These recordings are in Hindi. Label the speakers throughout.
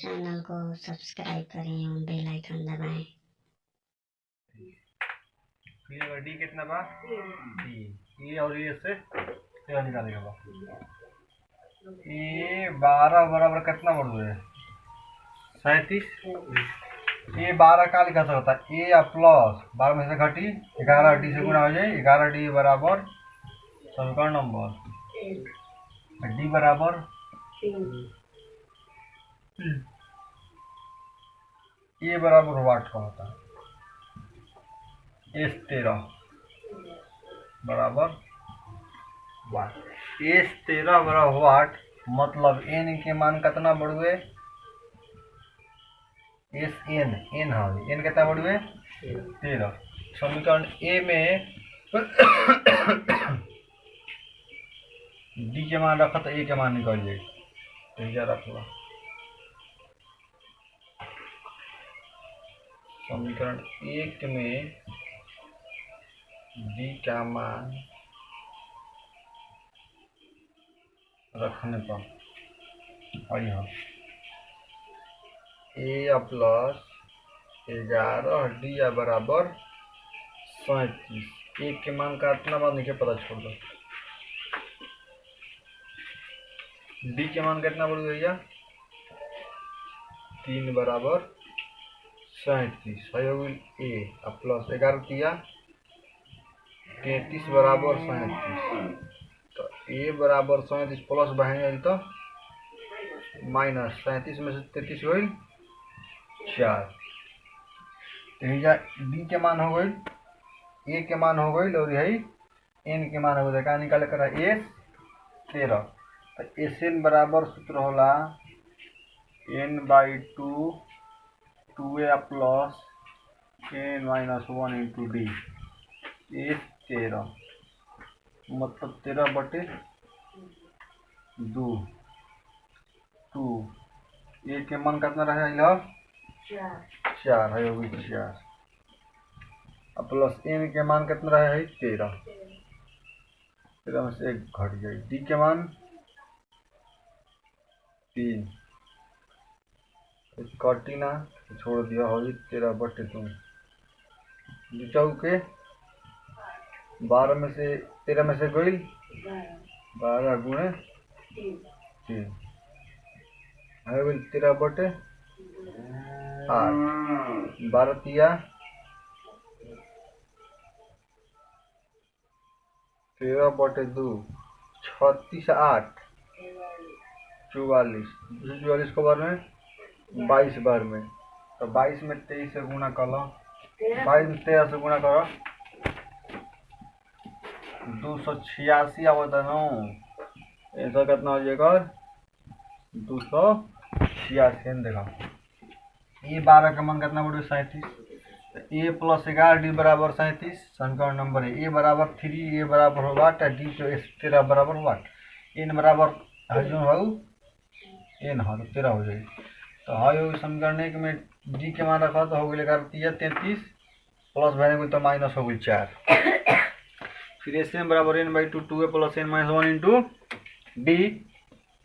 Speaker 1: चैनल को सब्सक्राइब करें और बेल आइकन दबाएं।
Speaker 2: फिर अगर डी कितना बा डी और ये से क्या निकालेगा बा ये 12 बराबर कितना बढ़ है 37। ये 12 का लिखा सकता है ए या प्लस 12 में से घटी 11 डी से गुना हो जाए 11 डी बराबर समीकरण नंबर डी बराबर ए बराबर वाट का होता है एस 13 बराबर वाट एस 13 बराबर वाट मतलब एन के मान कितना बढ़ुए एस एन एन हाँ एन कितना बढ़ुए 13। समीकरण ए में डी के मान रखा तो ए के मान निकल जाए तो रखला समीकरण एक में डी का मान रखने पर ए प्लस 11 डी बराबर 37। एक के मान का इतना बात नहीं पता छोड़ दो डी के मान कितना बढ़ भैया 3 बराबर 37 ए प्लस 11 दिया 33 बराबर 37 तो ए बराबर 37 प्लस बहन तो माइनस 37 में से 33 हो 4 डी के मान हो गई ए के मान हो गई और यही एन के मान हो गई का निकाले कर एस 13 तो एस एन बराबर सूत्र होला N by 2 A plus N minus 1 into D S 13 मतलब 13 बटे 2 ए के मान कितना रहे 4 है होगी 4 प्लस एन के मान कितना रहे 13 में से एक घट जाए डी के मान 3 कटी ना छोड़ दिया हो 13 बटे 2 चौके 12 में से 13 में से गई 12 गुणे 3 है 13 बटे 8 12 तिया 13 बटे 2 36 8 44 को बार में 22 बार में तो 22 में 23 से गुना कर लो 22 में 13 से गुना करो 286 आवता न ऐसा कितना हो जाएगा 286 देखा ए 12 का मान कितना बढ़े 37 ए प्लस 11 डी बराबर 37 समीकरण नंबर है ए बराबर 3 ए बराबर हो वाट डी जो 13 बराबर वाट एन बराबर हजून हो एन हाँ तो 13 हो जाएगी तो हाँ समीकरण एक में डी के मान रखा तो हो गई 33 प्लस भैया तो माइनस हो गई 4 फिर एस एम बराबर N by 2 A plus N minus 1 into D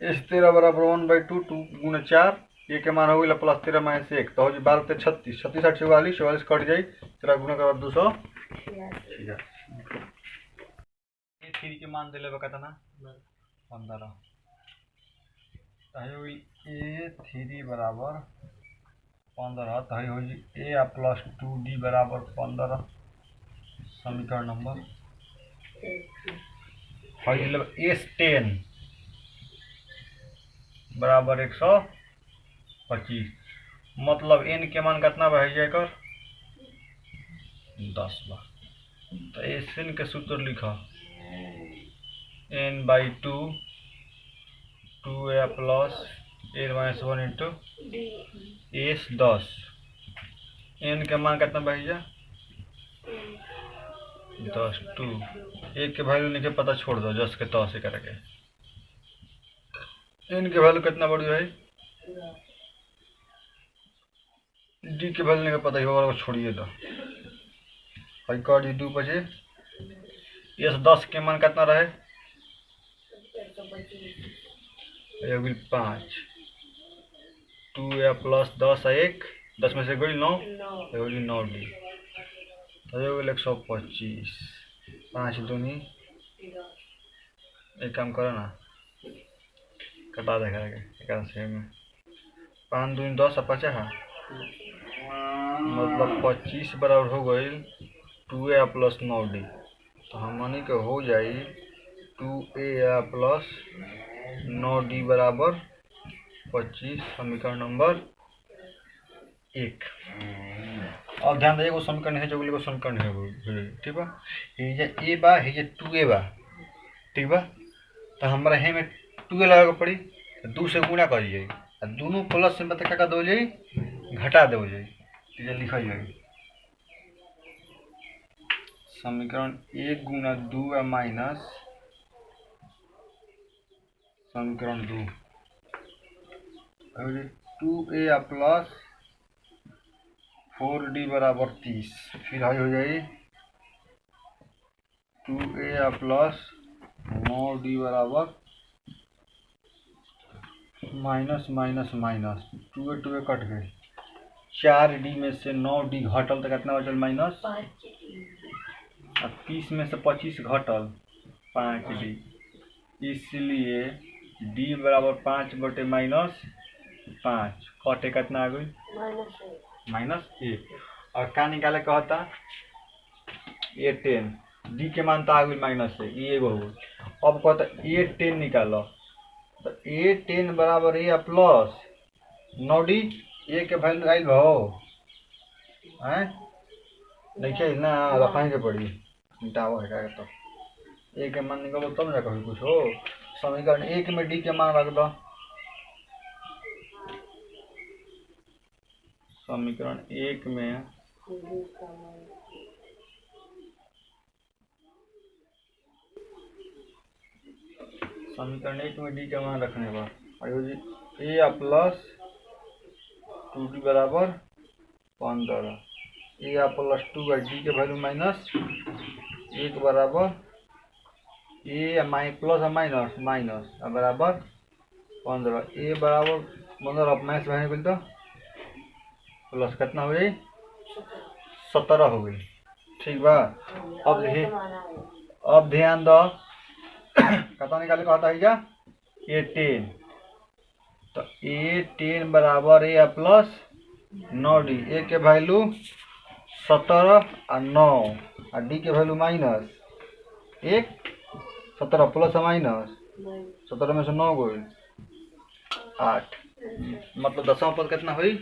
Speaker 2: S 13 बराबर 1 बाई 2 गुना 4 ए के मान हो गई प्लस 13 माइनस 1 तो हो जाए 12 36 36 8 44 कट जाए 13 गुना कर 200 ए 3 के मान दिले कितना 15 तो ए 3 बराबर 15 तो हो ए प्लस 2 डी बराबर 15 समीकरण नंबर एस 10 बराबर 125 मतलब एन के मान कितना बह जाएगा 10 बार तो एस एन के सूत्र लिखा N by 2 A plus N minus 1 into S 10 N के मान कितना बह जाए 10 2 एक के वैल्यू नहीं पता छोड़ दो 10 के 10 से करके एन के वैल्यू कितना बढ़ी है डी के वैल्यू नहीं पता ही छोड़िए दो भाई कर दी 2 पचे एस 10 के मान कितना रहे 5 2a प्लस 10 आ 1 10 में से गई 9 हो गई 9d तो हो गई 125 5 दूनी एक काम करो ना कटा देखा एक से में 5 दूनी 10 आ 50 है मतलब 25 बराबर हो गई 2a प्लस 9d तो हमनी के हो जाई 2a प्लस 9d बराबर 25 समीकरण नंबर 1। अब ध्यान दीजिए समीकरण है जो एगो समीकरण है ठीक बा ये ए बा ये 2a बा ठीक बा तो हमारा है में 2a लगा के पड़ी 2 से गुणा कर जाए दोनों प्लस से मतलब क्या दो जाए घटा दो जाए तो लिखा जाए समीकरण 1 गुना 2 माइनस समीकरण 2 2a प्लस 4d बराबर 30 फिर हाई हो जाएगी 2a प्लस 9d बराबर minus minus minus 2a cut गए 4d में से 9d घटल तो कितना बचल माइनस 30 में से 25 घटल 5d इसलिए d बराबर 5 बटे माइनस 5 कटे कितना आ गई माइनस 1 और क्या निकाले कहता a 10 d के मान तो आ गई माइनस से ये एगो हो अब कहता a 10 निकालो तो a 10 बराबर a प्लस 9d a के वैल्यू आई भो हैं देखिए ना रखाई के पड़ी मिटावा है क्या तो a के मान निकालो तब ना कभी कुछ हो समीकरण 1 में d के मान रख दो समीकरण 1 में डी का मान रखने पर a प्लस 2d बराबर 15 a प्लस 2 डी के वैल्यू माइनस 1 बराबर a प्लस माइनस माइनस बराबर 15 a बराबर 15 अब माइनस बहने बोल तो प्लस कितना हो गई 17 हो गई ठीक बा अब ध्यान दो कता निकाले कहता है क्या a 10 तो a 10 बराबर a प्लस 9d a के वैल्यू 17 और 9 और d के वैल्यू माइनस 1 17 प्लस माइनस 17 में से 9 गई 8 मतलब 10वां पद कितना हुई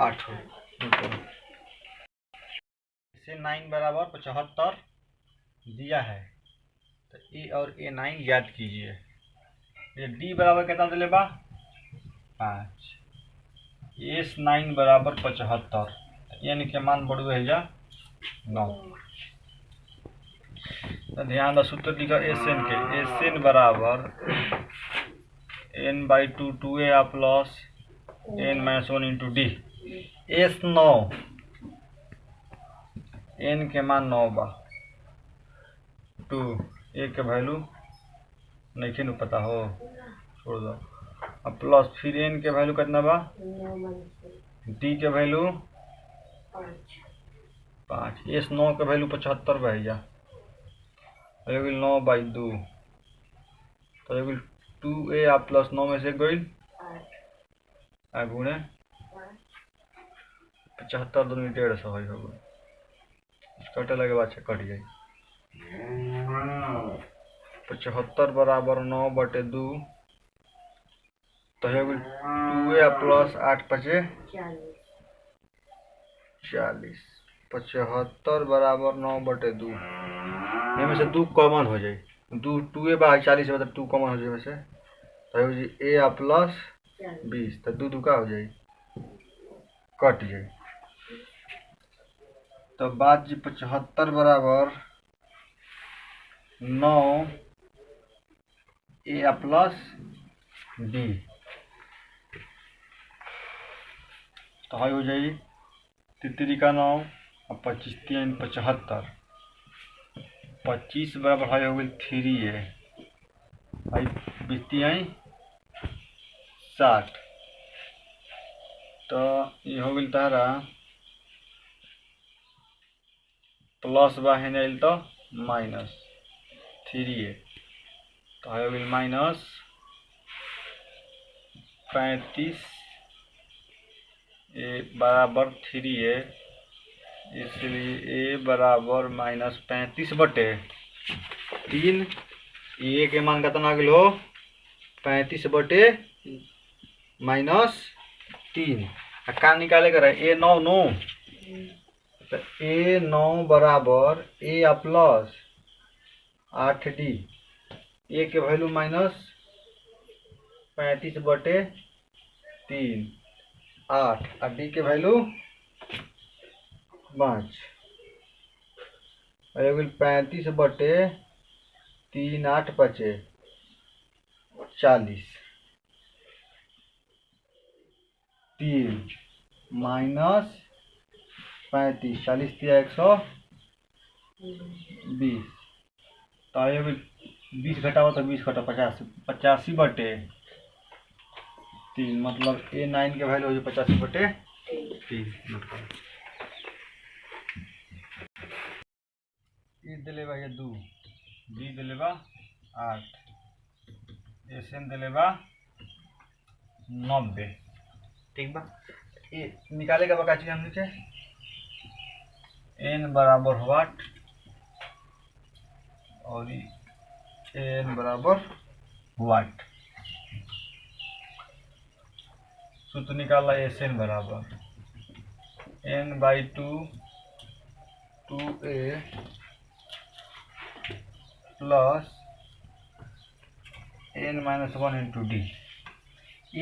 Speaker 2: 8 इसे 9 बराबर 75 दिया है तो ए और ए 9 याद कीजिए ये डी बराबर कितना दिले बा 5 एस 9 बराबर 75 एन के मान बढ़ू है जा 9 तो ध्यान दो सूत्र लिखा एस एन के एस एन बराबर n/2 2a plus n-1 into D S 9 n के मान 9 बा 2 a के वैल्यू नहीं न पता हो छोड़ दो अब प्लस फिर n के वैल्यू कितना बा d के वैल्यू 5 एस 9 के वैल्यू 75 भैया 9/2 तो 2a प्लस 9 में से गई गुणे 75 दूनी 150 हो गई कटे लगे बाद कट जाए 75 बराबर 9/2 तो 2a प्लस 8 5 40 75 बराबर 9/2 ये में से 2 कॉमन हो जाए 2a बा 40 मतलब 2 कॉमन हो जाए वैसे तो a प्लस 20 तो 2 का हो जाए कट जाए तो बात जी 75 बराबर 9 a प्लस d तो हाई हो जाएगी 3 का 9 और 25 3 75 25 बराबर हाई हो गई 3a हाई 20 आई 60। तो ये हो गई तारा प्लस बा हेने आइल तो -3a तो हो गई -35 a बराबर 3a, इसलिए a बराबर -35/3। ए के मान कितना आ गई हो 35/-3। का निकाले कर a9 तो a9 बराबर a प्लस 8d, a के वैल्यू -35/3 8 और डी के वैल्यू 5 35/3 8 5 40 3 -35 40 3 120 तो 20 घटाओ तो 20 घटा 50 85/3 मतलब a9 के वैल्यू हो 85/3 मतलब ई दिले बा ये 2 बी दिले बा 8 एसएन दिले बा 90। ठीक बा ये निकाले का बका चाहिए हम नीचे n बराबर 8 और n बराबर 8 सूत्र निकाला एसएन बराबर n/2 2a plus n-1 into D.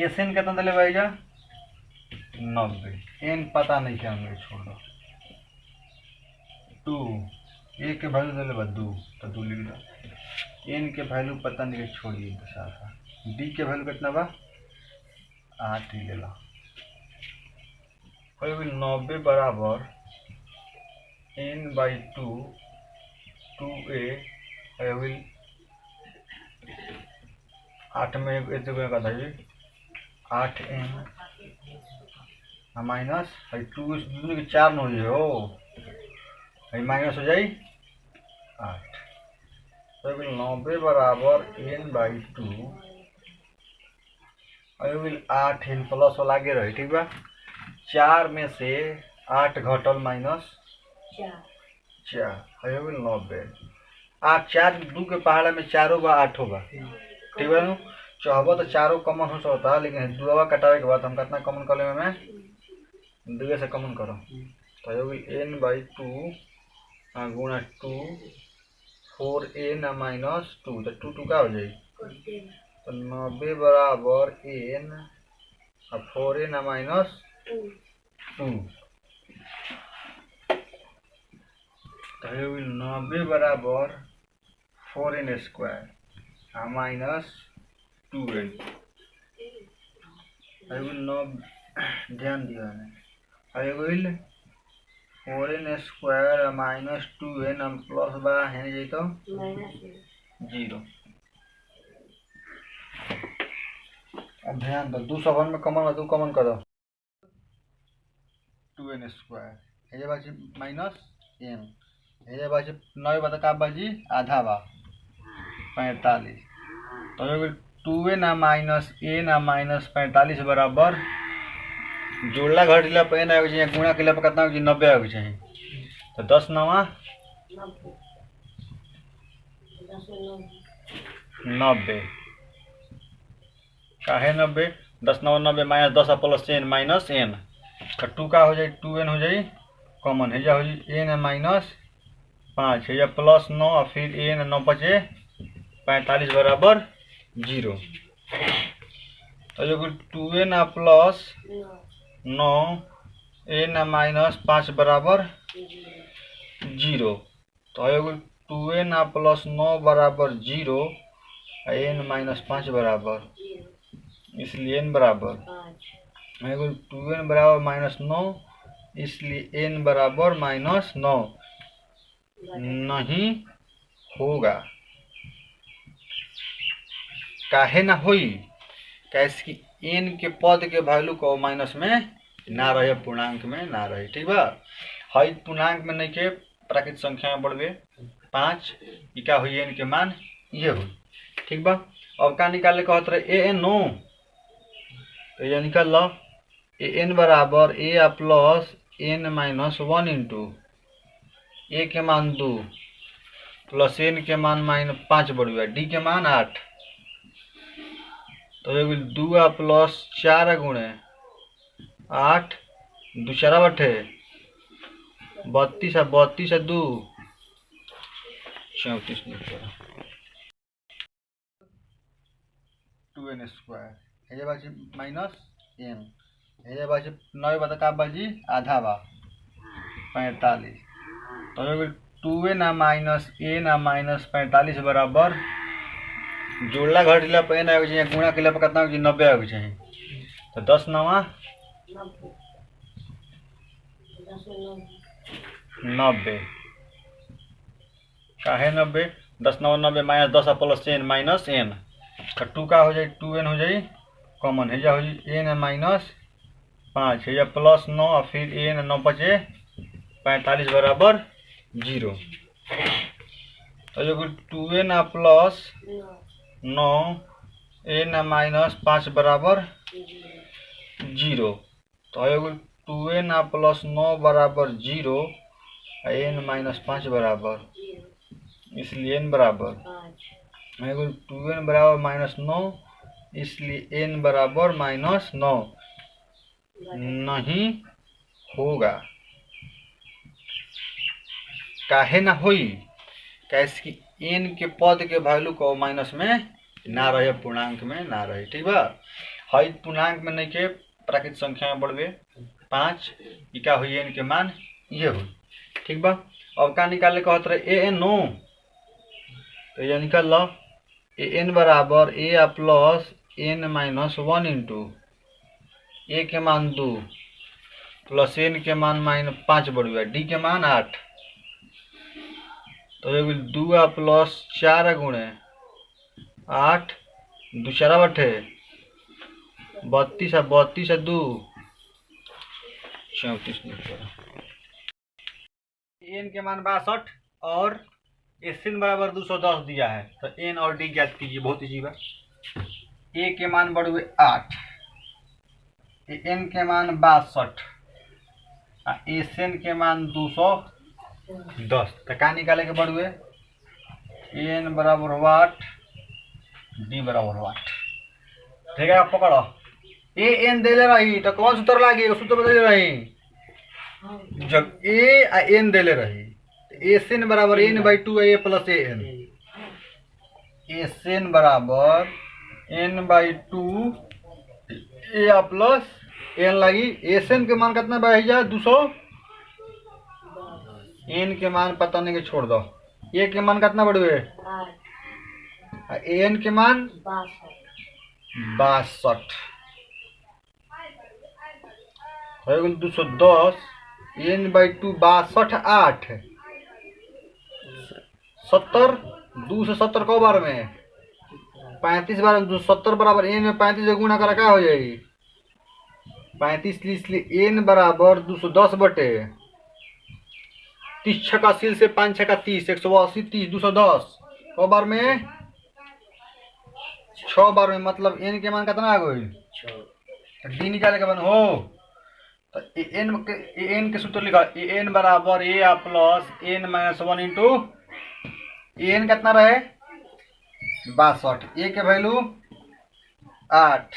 Speaker 2: SN कितना दिले भाई जा 90, n पता नहीं क्या हमें छोड़ दो 2 a के वैल्यू दिले बा 2 तो 2 लिख दो, n के वैल्यू पता नहीं छोड़िए सारा, डी के वैल्यू कितना बा 8 ही ले लो। 90 बराबर n/2 2a 8 में 8n माइनस 2 के 4 न हो माइनस हो जाए 8 तो 90 बराबर n/2 8 n प्लस वाला आगे रही। ठीक बा 4 में से 8 घटल -4 90 8 4 2 के पहाड़ा में 4 बा 8 बा। ठीक बा नु चाहबो तो 4 कॉमन हो सकता है, लेकिन 2 कटावे के बाद हम कितना कॉमन कर लेंगे में 2 से कॉमन करो तो n/2 गुणा 2 4n -2 तो 2 का हो जाए तो 90 बराबर n और 4n -2 तो 90 बराबर 4n² -2n। ध्यान दिया 4n² -2n हम प्लस बा है जाई तो 0। अब ध्यान दो 2 सब में कॉमन 2 कॉमन करो 2n² ये बाजी -n ये बाजी 9 बता का बाजी आधा बा 45 तो 2n -n -45 बराबर जोड़ला घटला पे ना चाहिए गुणा के लिए कितना 90 आगे चाहिए तो 10 9 90 काहे 90 10 9 90 -10 प्लस n -n तो 2 का हो जाए 2n हो जाए कॉमन है जा हो जाए n -5 है या प्लस 9 और फिर n 9 5 45 बराबर 0 तो जो 2n प्लस 9 n -5 बराबर 0 तो 2n प्लस 9 बराबर 0 n -5 बराबर इसलिए n बराबर 2n बराबर -9 इसलिए n बराबर -9 नहीं होगा। काहे ना होई कैसे कि एन के पद के वैल्यू को माइनस में ना रहे, पूर्णांक में ना रहे। ठीक बा, हई पूर्णांक में नहीं के प्राकृतिक संख्या में बढ़वे 5 क्या हुई एन के मान ये हुई। ठीक बा, अब का निकाले कहत रहे ए एन नो, तो ये निकाल लो ए एन बराबर A plus N minus 1 into ए के मान 2 प्लस एन के मान -5 बढ़िया डी के मान 8, तो ये 2 प्लस 4 गुणे 8 2 4 बटे 32 32 2 34 2n स्क्वायर ये बाजी माइनस एन ये बाजी 9 बता का बाजी आधा बा 45, तो ये 2n माइनस एन माइनस 45 बराबर जोड़ला घटला पे एन आगे चाहिए, गुणा के लिए कितना हो 90 आगे चाहिए, तो 10 9 90 काहे 90 10 9 90 minus 10 plus N minus n का 2 का हो जाए 2n हो जाए कॉमन है हो जाए एन माइनस 5 है प्लस 9 फिर एन 9 5 45 बराबर 0, तो जो 2n प्लस 9 एन माइनस 5 बराबर 0, तो एगो 2n प्लस 9 बराबर 0 एन माइनस 5 बराबर, इसलिए n बराबर एगो 2n बराबर माइनस 9 इसलिए n बराबर माइनस 9 नहीं होगा। काहे ना होई, कैसे कि n के पद के वैल्यू को माइनस में ना रहे, पूर्णांक में ना रहे। ठीक बा, हई पूर्णांक में नहीं के प्राकृतिक संख्या में बढ़वे 5 क्या हुई एन के मान ये हुई। ठीक बा, अब का निकाले कहत रहे ए एन नो, तो ये निकाल लो ए एन बराबर A plus N minus 1 into ए के मान 2 प्लस एन के मान -5 बढ़िया डी के मान 8, तो ये 2 प्लस 4 गुणे 8 2 4 बटे 32 32 2 34 एन के मान 62 और एस एन बराबर 210 दिया है, तो एन और डी ज्ञात कीजिए, बहुत इजी बा। ए के मान बढ़ हुए 8, एन के मान 62, एस एन के मान 210, तो क्या निकाले के बढ़ हुए एन बराबर वाट डी बराबर वाट। ठीक है, आप पकड़ो ए एन देले रही तो कौन सूत्र लागी, सूत्र बदल रही जब ए आ एन देले रही एस एन बराबर N by 2 A plus A N, S N बराबर N by 2 A plus N लगी। एस एन के मान कितना बढ़ 200, एन के मान पता नहीं के छोड़ दो, ए के मान कितना बढ़ हुए एन के मान 62, 210 एन बाई 2 62 8 70 2 से 70 को बार में 35 बार 70 बराबर एन में 35 से गुणा करा क्या हो जाएगी 35, इसलिए एन बराबर 210 बटे 30 छक्का सील से 5 छक्का 30 180 30 210 को बार में 6 बार में, मतलब एन के मान कितना आ गई डी निकाले के बन हो, तो एन के सूत्र लिखा एन बराबर A plus N minus 1 into N कितना रहे 62, ए के वैल्यू 8,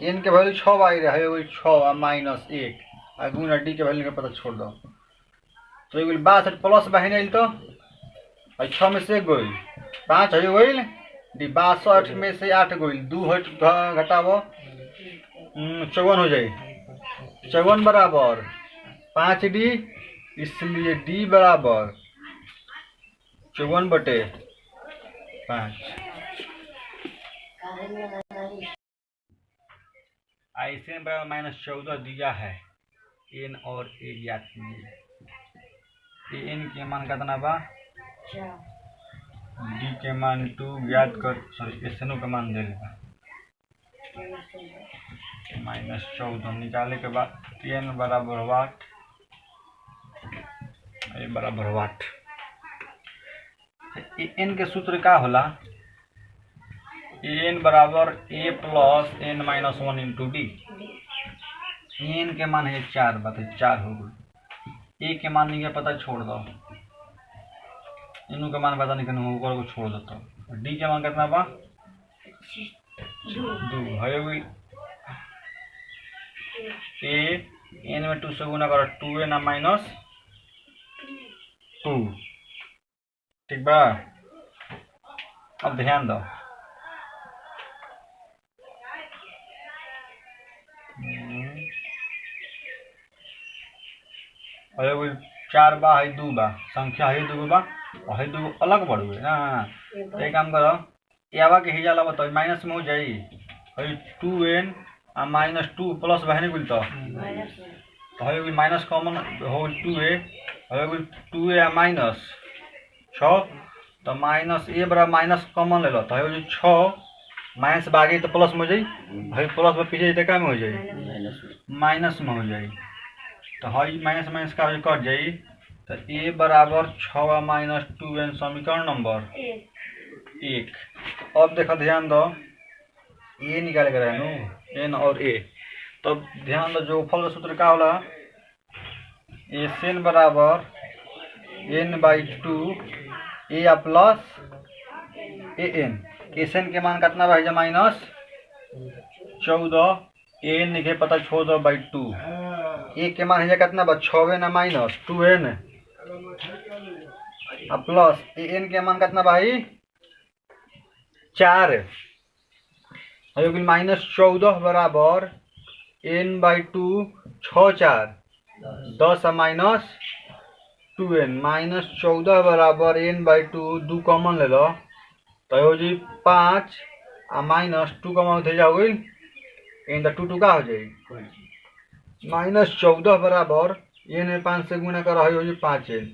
Speaker 2: एन के वैल्यू 6 बाई रहे वही 6 माइनस 1 आ गुना डी के वैल्यू के पता छोड़ दो, तो ये 62 प्लस बहने तो 6 में से गोल 5 है गोल डी 62 में से 8 गोल 2 घटावो 54 हो जाए, 54 बराबर 5 डी, इसलिए डी बराबर 54 बटे 5। ऐसे बराबर -14 दिया है, एन और ए ज्ञात कीजिए। एन के मान कितना बा डी के मान 2 ज्ञात कर, सॉरी एस एन का मान दे लेगा -14 निकाले के बाद n बराबर वाट, ए बराबर वाट। n के सूत्र का होला, n बराबर a plus n minus 1 into D. n के मान है 4 बात 4 हो गई, a के मान नहीं पता छोड़ दो, इनू के मान पता नहीं होकर को छोड़ देता। डी के मान कितना बा 2 है, ए n में 2 से गुना करो 2n माइनस 2, ठीक बा। अब ध्यान दो, है 4 बा है 2 बा, संख्या है 2 बा और है 2 अलग बढ़ुए ना। तो एक काम करो, यावा के हिजा लबा तो माइनस में हो जाई, है 2n माइनस 2 प्लस बहने गुल तो है माइनस कॉमन हो 2a, है 2a माइनस 6, तो माइनस ए बराबर माइनस कॉमन ले लो तो है 6 माइनस बागी तो प्लस में हो जाई, है प्लस में पीछे तो क्या में हो जाई माइनस में हो जाई, तो है माइनस माइनस का कट जाई, तो ए बराबर 6 माइनस 2n समीकरण नंबर 1। अब देखो ध्यान दो, ए निकाले के रहे एन और ए, तो ध्यान दो जो फल का सूत्र का होला, एन बराबर n/2 ए प्लस एन। एन के मान कितना भाई माइनस 14, एन के पता छोड़ दो बाई 2, ए के मान है कितना बा 6n minus 2n plus N के मान कितना भाई 4, माइनस 14 बराबर n/2 6 4 10 माइनस 2n, माइनस 14 बराबर n/2 2 कॉमन ले लो तो हो जी 5 माइनस 2 कॉमन थे जाओ गई इन तो 2 का हो जाएगी, माइनस 14 बराबर n में 5 से गुना करो हो जी 5n,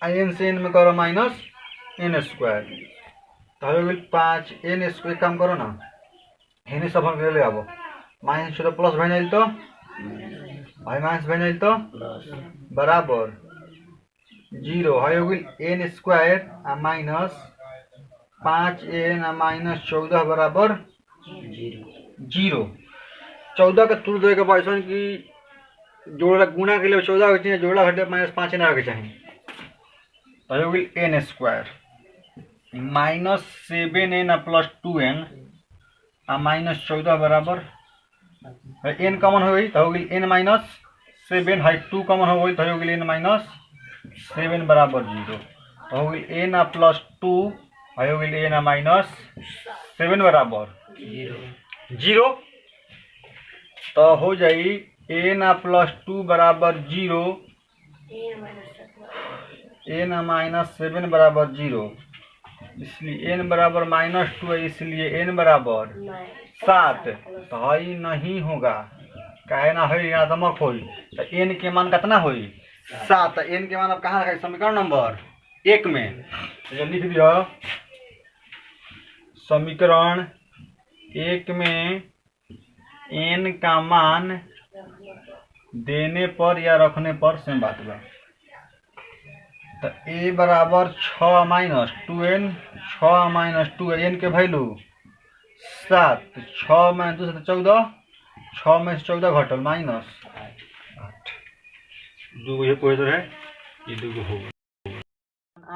Speaker 2: n से n में करो माइनस n स्क्वायर, तो हो गई 5n स्क्वायर। काम करो ना हेने सब हम ले आबो, माइनस छोटा प्लस बन तो भाई माइनस बन तो बराबर 0 है, हो गई n square minus 5n minus 14 बराबर 0। 14 का तुर दे के पैसा की जोड़ा गुणा के लिए 14 होती है, जोड़ा घटे माइनस 5n आगे चाहिए, तो हो गई n square minus 7n plus 2n minus 14 बराबर n कॉमन हो गई तो हो गई n माइनस 7 है, 2 कॉमन हो गई तो हो गई n माइनस 7 बराबर 0, तो हो गई n प्लस 2 है, हो गई n माइनस 7 बराबर 0, तो हो जाई n प्लस 2 बराबर 0, n माइनस 7 बराबर 0, इसलिए n बराबर माइनस 2 है, इसलिए n बराबर 7, तो हई नहीं होगा काहे ना है आदमक होई, तो n के मान कितना होई 7, n के मान अब कहाँ रखा समीकरण नंबर 1 में, तो लिख दियो समीकरण 1 में n का मान देने पर या रखने पर सेम बात बा, तो a बराबर 6 माइनस 2n, 6 माइनस 2 n के वैल्यू 7, 6 में 2 से 14, 6 में से 14 घटल माइनस 8, 2 ये कोई है ये 2 होगा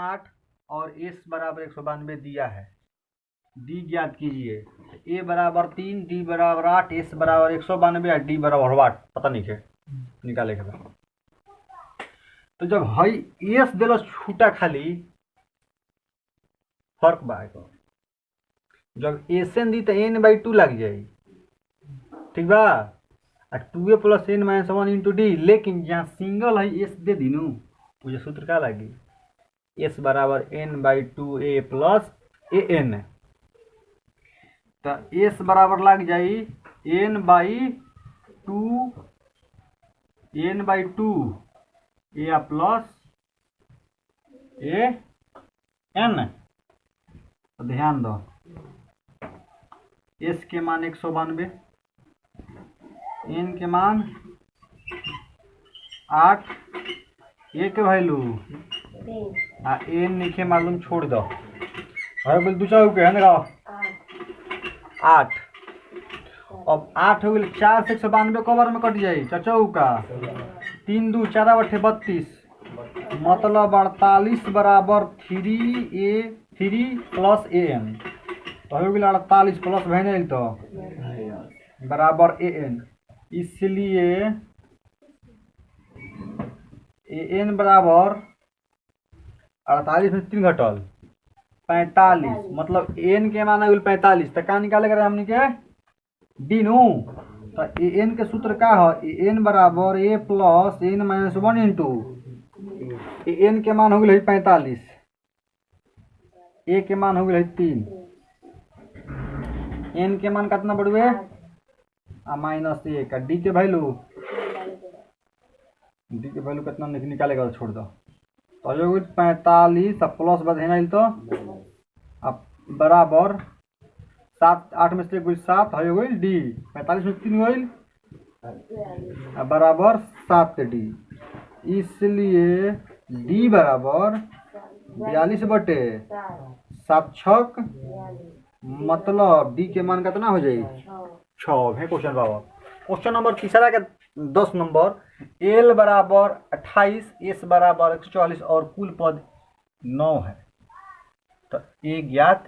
Speaker 2: 8 और s बराबर 192 दिया है, डी ज्ञात कीजिए, a बराबर 3, d बराबर 8, s बराबर 192 और d बराबर 8 पता नहीं है निकाले के बाद। तो जब हई एस दिलो छूटा खाली फर्क बा, जब एन दी तो n/2 लग जाई, ठीक बा, 2a plus n minus 1 into D, लेकिन जहाँ सिंगल है एस दे दी नू मुझे सूत्र क्या लगी s बराबर n/2a प्लस an, तो s बराबर लग जाई n/2 a प्लस an। तो ध्यान दो s के मान 192 एन के मान 8, ए के वैल्यू आ एन लिखे मालूम छोड़ दो। बोल दू चौके है ना 8। अब 8 हो गई 4 से 192 कवर में कट जाये चौका 3 2 4 8 32 मतलब 48 बराबर 3 प्लस ए एन तो हो गया 48 प्लस भैन तो बराबर ए एन। इसलिए ए एन बराबर 48 में 3 घटल 45 मतलब एन के मान गई 45 तो का निकाले करे हमने के डी नु तो ए एन के सूत्र का है ए एन बराबर A plus N minus 1 into A N के मान हो गई 45 ए के मान हो गई 3 एन के मान कितना बढ़ुए आ माइनस 1 डी के वैल्यू कितना निकालेगा छोड़ दो तो हो गई 45 प्लस बढ़ तो अब बराबर 7 8 में से 7 हो गई डी 45 में 3 गई बराबर 7 डी। इसलिए डी बराबर 42 बटे 7 छक मतलब डी के मान कितना हो जाए 6 है क्वेश्चन बाबा। क्वेश्चन नंबर तीसरा का 10 नंबर एल बराबर 28 एस बराबर 144 और कुल पद 9 है तो ए ज्ञात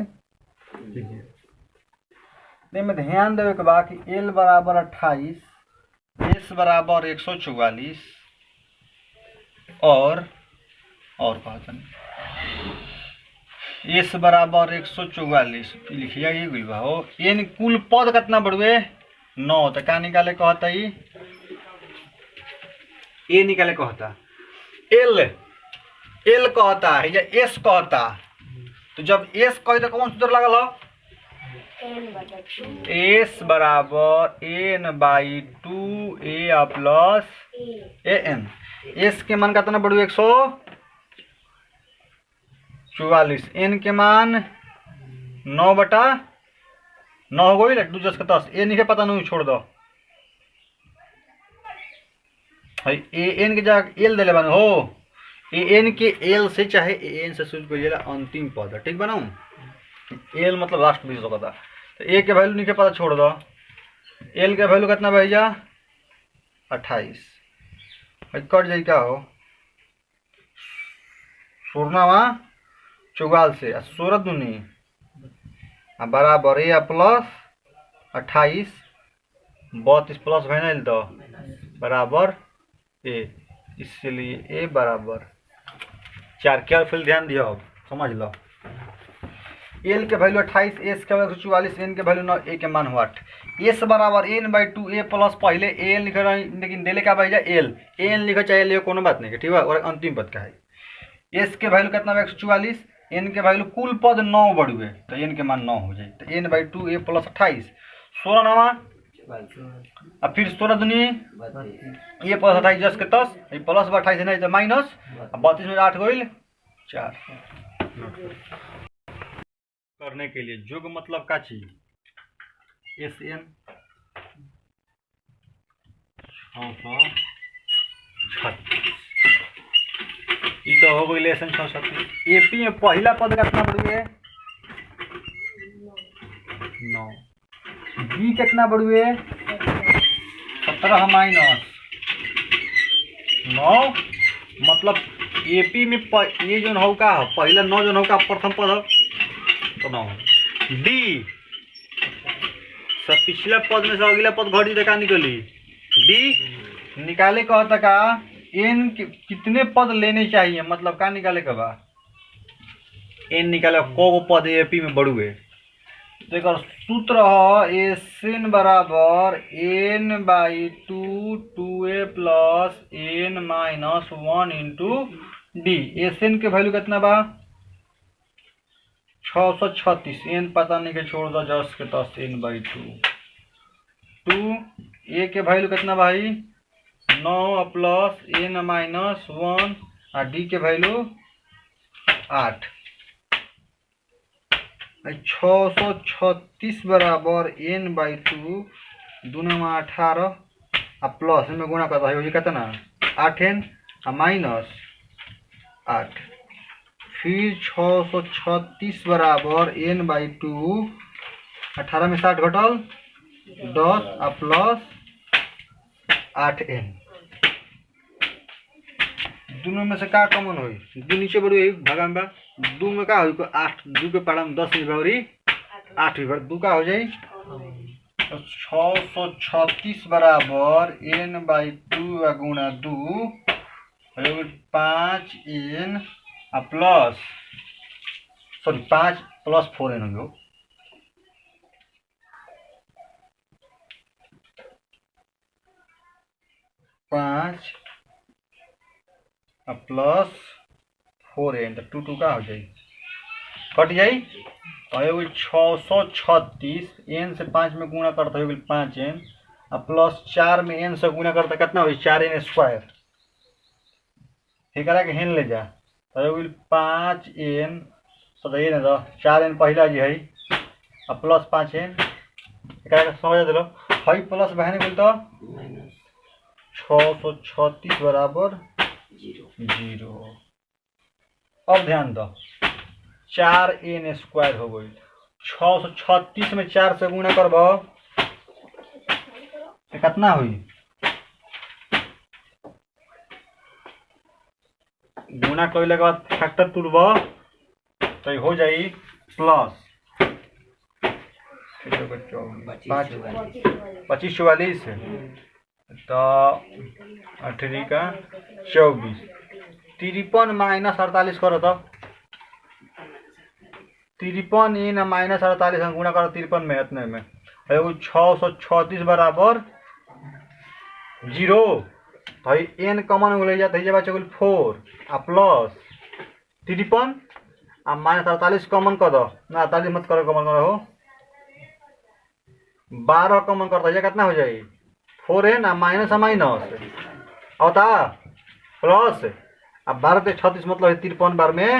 Speaker 2: में ध्यान देवे के बा कि एल बराबर 28 एस बराबर 144 और एस बराबर 144 लिखिए ये गुल बा हो एन कुल पद कितना बढ़ुए 9 तो क्या निकाले कहता ही ए निकाले कहता एल कहता है या एस कहता तो जब एस कहे तो कौन सूत्र लगल हो एस बराबर N by 2 A plus A N. S के मान कितना बढ़ू 144 एन के मान 9 बटा 9 हो गई 2 10 10 ए नहीं पता नहीं छोड़ दो ए एन के जगह एल दिले बन हो ए एन के एल से चाहे ए एन से शुरू करिएगा अंतिम पद ठीक बनाऊँ एल मतलब लास्ट में सकता तो ए के वैल्यू नहीं पता छोड़ दो एल के वैल्यू कितना भैया 28 कट जाए क्या हो 16 44 से 16 दूनी बराबर ए प्लस 28 32 प्लस भैन तो बराबर ए। इसलिए ए बराबर 4 केयरफुल ध्यान दियो अब समझ लो एल के वैल्यू 28 एस के वैल्यू 144 एन के वैल्यू 9 ए के मान 8 एस बराबर एन बाई 2 ए प्लस पहले एल लिख रहे लेकिन दिले का भाई एल एन लिखो चाहे ले कोनो बात नहीं ठीक है और अंतिम पद का है एस के वैल्यू कितना 144 एन के वैल्यू कुल पद 9 बढ़ुए तो एन के मान 9 हो जाए तो एन बाई 2 ए प्लस 28 16 9 अब फिर 16 दूनी ये प्लस 28 10 के 10 ये प्लस 28 नहीं तो माइनस 32 में 8 गई 4 करने के लिए जोग मतलब का चीज एस एन 636 तो हो गई लेसन 636 एपी में पहला पद कितना बढ़ुए 9 बी कितना बढ़ुए 17 माइनस 9 मतलब एपी में ये जो हो का पहला 9 जो हो का प्रथम पद हो तो 9 डी सब पिछला पद में से अगला पद घटी देखा निकली डी निकाले कहता का एन कितने पद लेने चाहिए मतलब का निकाले का बा एन निकाले को पद एपी में बढ़ुए देखो सूत्र है एस एन बराबर N by 2 A plus N minus 1 into D S N के वैल्यू कितना बा 636 एन पता नहीं के छोड़ दो 10 के 10 एन बाई 2 ए के वैल्यू कितना भाई 9 प्लस एन माइनस 1 और डी के वैल्यू 8 636 बराबर एन बाई 2 2 में 18 आ प्लस में गुणा करता है कितना 8n माइनस 8, फिर 636 बराबर n/2, 18 में 60 घटल 10 आ प्लस 8n। दोनों में से का कॉमन हुई? दो नीचे बढ़ी भागा में 2 में का हुई 8, 2 के पाड़ा में 10 और 8 2 का हो जाई 636 बराबर n/2 गुणा 2 5n प्लस 5 प्लस 4n हो 5 प्लस 4n तो 2 का हो जाए कट जाई तो 636 n से 5 में गुणा करता है 5n प्लस 4 में n से गुणा करता कितना हो 4n स्क्वायर। ठीक है कि हेन ले जा तो 5n तो ये ना 4n पहला जी है प्लस 5n समझ दिलो है प्लस बहने बोल तो 636 बराबर 0। अब ध्यान दो 4n स्क्वायर हो गई 636 में 4 से गुणा करब कितना हुई गुणा कैले के बाद फैक्टर तुड़ब तो हो जाई प्लस 25 44 तो 8 का 24 53 माइनस 48 करो तो 53 इन माइनस 48 गुणा करो 53 में इतने में 636 बराबर 0 तो n कॉमन ले जाता है बच्चे 4 आ प्लस 53 आ माइनस 48 कॉमन कर दो ना 48 मत करो कॉमन करो 12 कॉमन करता है कितना हो जाए 4n माइनस होता प्लस अब 12 से 36 मतलब 53 बार में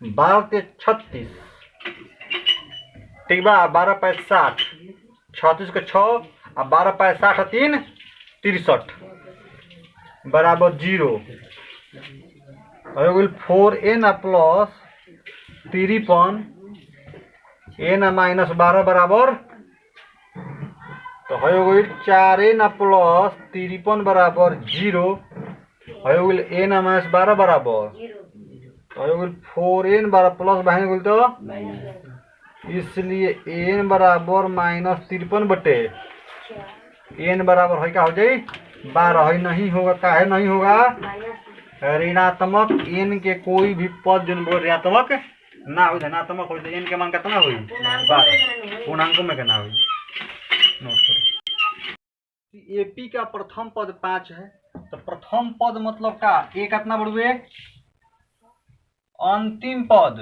Speaker 2: 12 से 36 ठीक बा 12 पैंठ 60 36 के 6 अब 12 पैंठ 60 3 63 बराबर 0 4n प्लस 53 n माइनस 12 बराबर तो हो गई 4n प्लस 53 बराबर 0 हो गई n माइनस 12 बराबर तो हो गई 4n बराबर प्लस बहन गई तो इसलिए n बराबर माइनस 53 बटे n बराबर है क्या हो जाए 12 है नहीं होगा काहे नहीं होगा ऋणात्मक n के कोई भी पद जो ऋणात्मक ना हो धनात्मक हो n के मान कितना हुई 12 पूर्णांकों में कितना हुई नोट करो। एपी का प्रथम पद 5 है तो प्रथम पद मतलब का ए कितना बढ़ुए अंतिम पद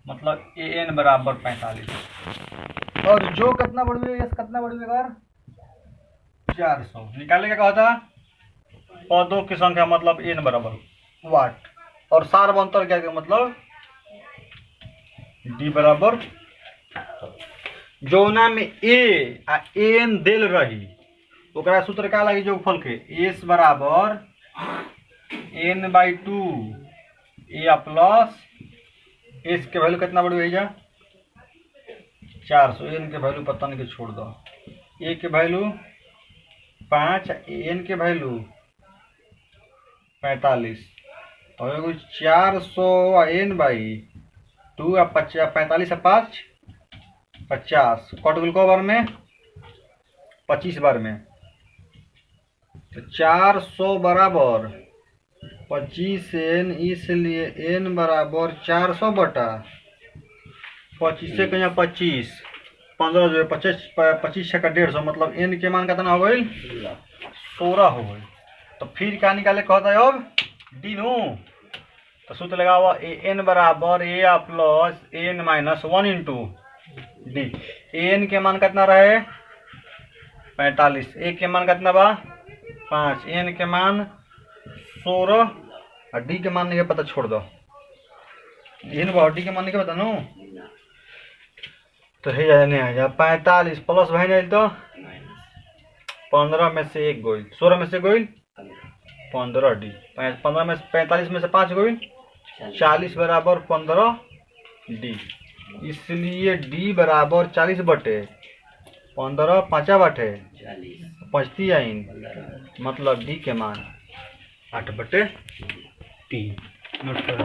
Speaker 2: मतलब an बराबर 45 और जो कितना बढ़ुए एस कितना बढ़ुए अगर 400 निकालने का कहा था पदों की संख्या मतलब n बराबर वाट और सार्वंतर क्या के मतलब d बराबर जौना में a आ n देल रही ओकरा सूत्र का लगी जोगफल के s बराबर n/2 a प्लस s के वैल्यू कितना बढ़ गई 400 n के वैल्यू पता नहीं के छोड़ दो a के वैल्यू 5 n के वैल्यू 45 तो 400 n/2 45 5 50 कट गल को बार में 25 बार में तो 400 बराबर 25n इसलिए n बराबर 400 बटा 25 से कहीं 25 15 जो 25 का 150 मतलब n के मान कितना हो गई 16 हो गई। तो फिर क्या निकाले कहता है अब डी नो तो सूत्र लगाओ n बराबर a plus n minus 1 into D n के मान कितना रहे 45 a के मान कितना बा 5 n के मान 16 और डी के मान नहीं पता छोड़ दो n बा डी के मान नहीं पता नो तो है जाने आ जा 45 प्लस भाई नहीं तो 15 में से 1 गोइल, 16 में से गोइल 15 डी, 15 में 45 में से 5 गोइल 40 बराबर 15 डी। इसलिए डी बराबर 40 बटे 15 5 बटे 50 आइन, मतलब डी के मान 8/3। नोट करो।